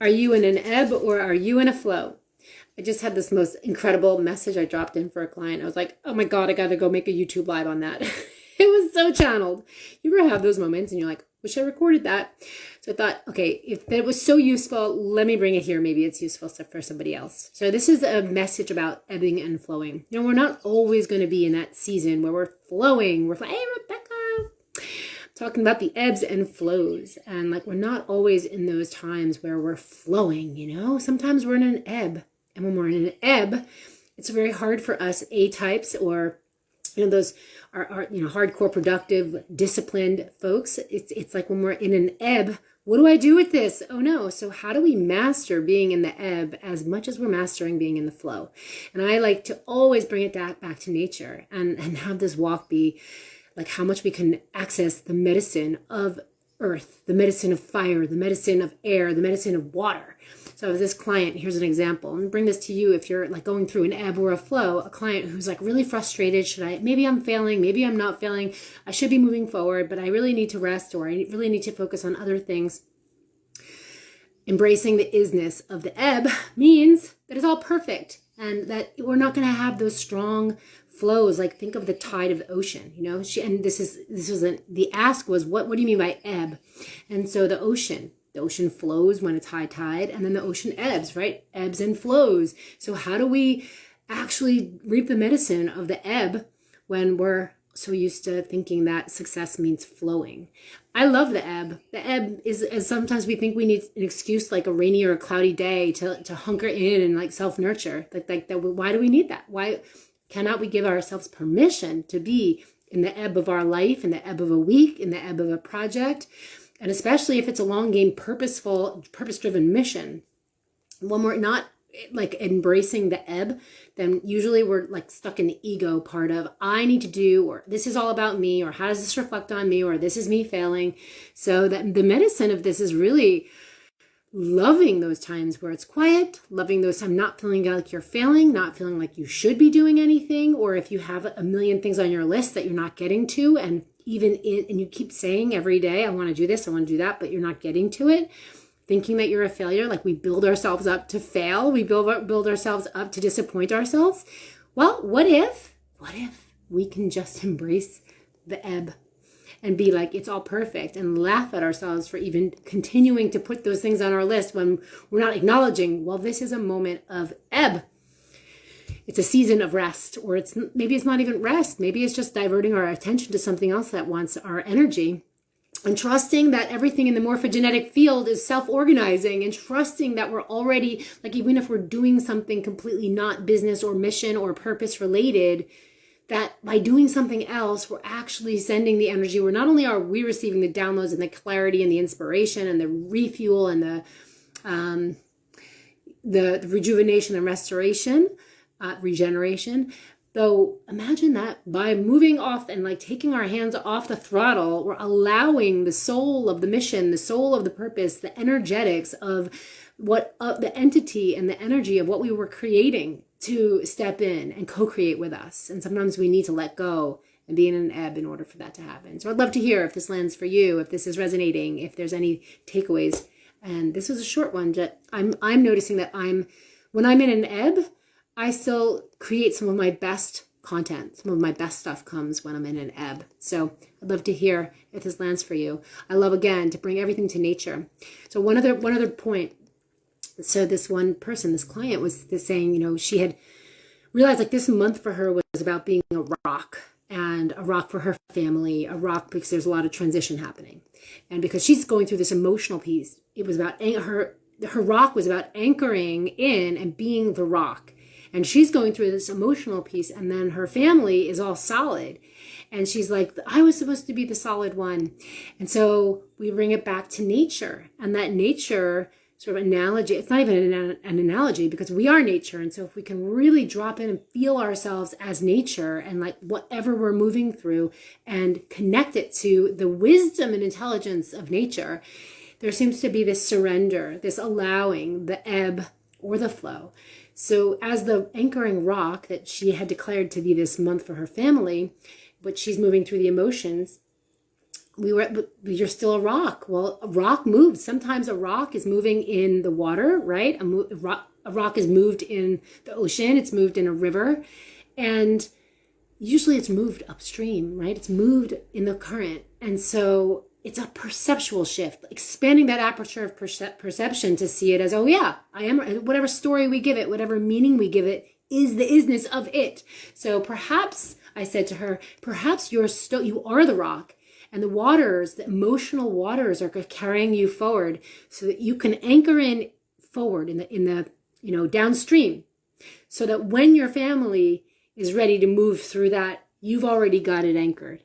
Are you in an ebb or are you in a flow? I just had this most incredible message I dropped in for a client. I was like, oh my God, I got to go make a YouTube live on that. It was so channeled. You ever have those moments and you're like, wish I recorded that. So I thought, okay, if that was so useful, let me bring it here. Maybe it's useful for somebody else. So this is a message about ebbing and flowing. You know, we're not always going to be in that season where we're flowing. We're like, hey, Rebecca. Talking about the ebbs and flows, and like we're not always in those times where we're flowing, you know. Sometimes we're in an ebb, and when we're in an ebb, it's very hard for us A-types, or you know, those are you know, hardcore productive disciplined folks. It's like when we're in an ebb, what do I do with this? Oh no. So how do we master being in the ebb as much as we're mastering being in the flow? And I like to always bring it back to nature and have this walk be like how much we can access the medicine of earth, the medicine of fire, the medicine of air, the medicine of water. So this client, here's an example, and bring this to you if you're like going through an ebb or a flow, a client who's like really frustrated. Maybe I'm failing, maybe I'm not failing. I should be moving forward, but I really need to rest, or I really need to focus on other things. Embracing the isness of the ebb means that it's all perfect and that we're not going to have those strong flows. Like think of the tide of the ocean, you know. The ask was, what do you mean by ebb? And so the ocean flows when it's high tide, and then the ocean ebbs, right? Ebbs and flows. So how do we actually reap the medicine of the ebb when we're so used to thinking that success means flowing? I love the ebb. The ebb is, as sometimes we think we need an excuse like a rainy or a cloudy day to hunker in and like self-nurture. Like that. Why do we need that? Why cannot we give ourselves permission to be in the ebb of our life, in the ebb of a week, in the ebb of a project? And especially if it's a long game, purposeful, purpose-driven mission. When we're not like embracing the ebb, then usually we're like stuck in the ego part of I need to do, or this is all about me, or how does this reflect on me, or this is me failing. So that the medicine of this is really loving those times where it's quiet, loving those times, not feeling like you're failing, not feeling like you should be doing anything, or if you have a million things on your list that you're not getting to, and you keep saying every day, I want to do this, I want to do that, but you're not getting to it, thinking that you're a failure. Like we build ourselves up to fail, we build ourselves up to disappoint ourselves. Well, what if we can just embrace the ebb and be like, it's all perfect, and laugh at ourselves for even continuing to put those things on our list when we're not acknowledging, well, this is a moment of ebb. It's a season of rest, or maybe it's not even rest. Maybe it's just diverting our attention to something else that wants our energy, and trusting that everything in the morphogenetic field is self-organizing, and trusting that we're already, like, even if we're doing something completely not business or mission or purpose related, that by doing something else, we're actually sending the energy. Not only are we receiving the downloads and the clarity and the inspiration and the refuel and the rejuvenation and restoration, regeneration. Though imagine that by moving off and like taking our hands off the throttle, we're allowing the soul of the mission, the soul of the purpose, the energetics of the entity and the energy of what we were creating to step in and co-create with us. And sometimes we need to let go and be in an ebb in order for that to happen. So I'd love to hear if this lands for you, if this is resonating, if there's any takeaways. And this was a short one. I'm noticing that when I'm in an ebb, I still create some of my best content. Some of my best stuff comes when I'm in an ebb. So I'd love to hear if this lands for you. I love, again, to bring everything to nature. So one other point. So this one person, this client, was saying, you know, she had realized like this month for her was about being a rock, and a rock for her family, a rock because there's a lot of transition happening. And because she's going through this emotional piece, it was about her rock was about anchoring in and being the rock. And she's going through this emotional piece, and then her family is all solid. And she's like, I was supposed to be the solid one. And so we bring it back to nature, and that nature sort of analogy. It's not even an analogy because we are nature. And so if we can really drop in and feel ourselves as nature and like whatever we're moving through and connect it to the wisdom and intelligence of nature, there seems to be this surrender, this allowing the ebb or the flow. So as the anchoring rock that she had declared to be this month for her family, but she's moving through the emotions, you're still a rock. Well, a rock moves. Sometimes a rock is moving in the water, right? A rock is moved in the ocean. It's moved in a river. And usually it's moved upstream, right? It's moved in the current. And so it's a perceptual shift, expanding that aperture of perception to see it as, oh yeah, I am, whatever story we give it, whatever meaning we give it, is the isness of it. So perhaps, I said to her, perhaps you are the rock, and the waters, the emotional waters, are carrying you forward so that you can anchor in forward in the downstream, so that when your family is ready to move through that, you've already got it anchored.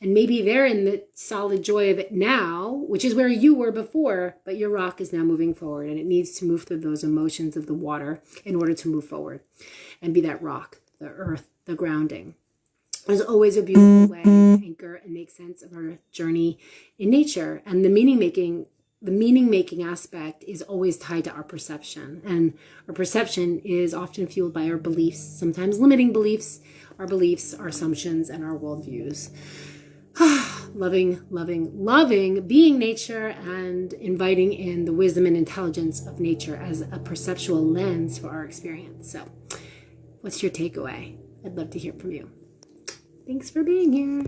And maybe they're in the solid joy of it now, which is where you were before, but your rock is now moving forward, and it needs to move through those emotions of the water in order to move forward and be that rock, the earth, the grounding. There's always a beautiful way to anchor and make sense of our journey in nature. And the meaning-making aspect is always tied to our perception. And our perception is often fueled by our beliefs, sometimes limiting beliefs, our assumptions, and our worldviews. Loving being nature and inviting in the wisdom and intelligence of nature as a perceptual lens for our experience. So, what's your takeaway? I'd love to hear from you. Thanks for being here.